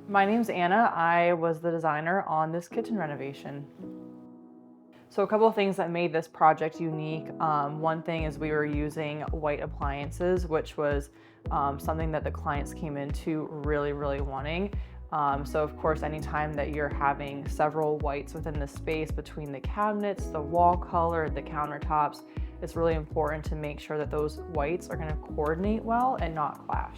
My name's Anna. I was the designer on this kitchen renovation. So a couple of things that made this project unique. One thing is we were using white appliances, which was something that the clients came into really wanting. So of course, anytime that you're having several whites within the space between the cabinets, the wall color, the countertops, it's really important to make sure that those whites are going to coordinate well and not clash.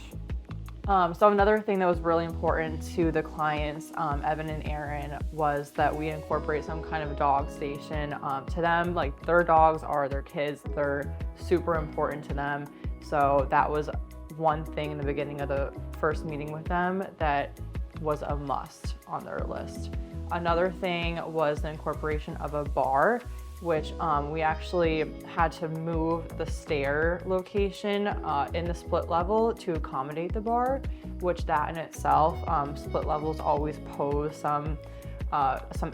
So another thing that was really important to the clients, Evan and Aaron, was that we incorporate some kind of dog station. To them, like, their dogs are their kids, they're super important to them. So that was one thing in the beginning of the first meeting with them that was a must on their list. Another thing was the incorporation of a bar, which we actually had to move the stair location in the split level to accommodate the bar, which that in itself, split levels always pose some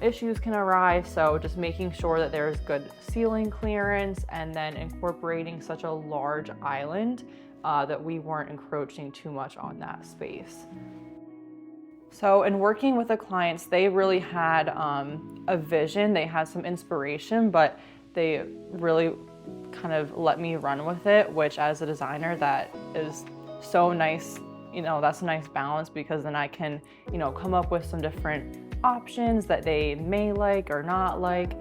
issues can arise. So just making sure that there's good ceiling clearance and then incorporating such a large island that we weren't encroaching too much on that space. So in working with the clients, they really had a vision, they had some inspiration, but they really kind of let me run with it, which as a designer, that is so nice. You know, that's a nice balance, because then I can, you know, come up with some different options that they may like or not like.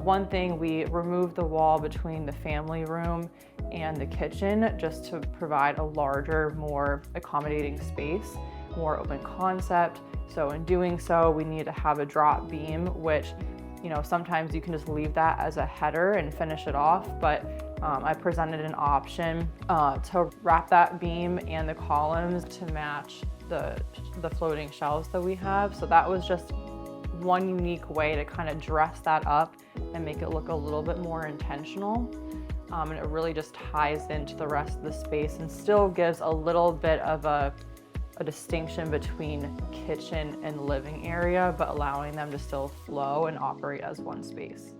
One thing, we removed the wall between the family room and the kitchen just to provide a larger, more accommodating space, more open concept. So in doing so, we need to have a drop beam, which, you know, sometimes you can just leave that as a header and finish it off, but I presented an option to wrap that beam and the columns to match the floating shelves that we have. So that was just one unique way to kind of dress that up and make it look a little bit more intentional. And it really just ties into the rest of the space and still gives a little bit of a distinction between kitchen and living area, but allowing them to still flow and operate as one space.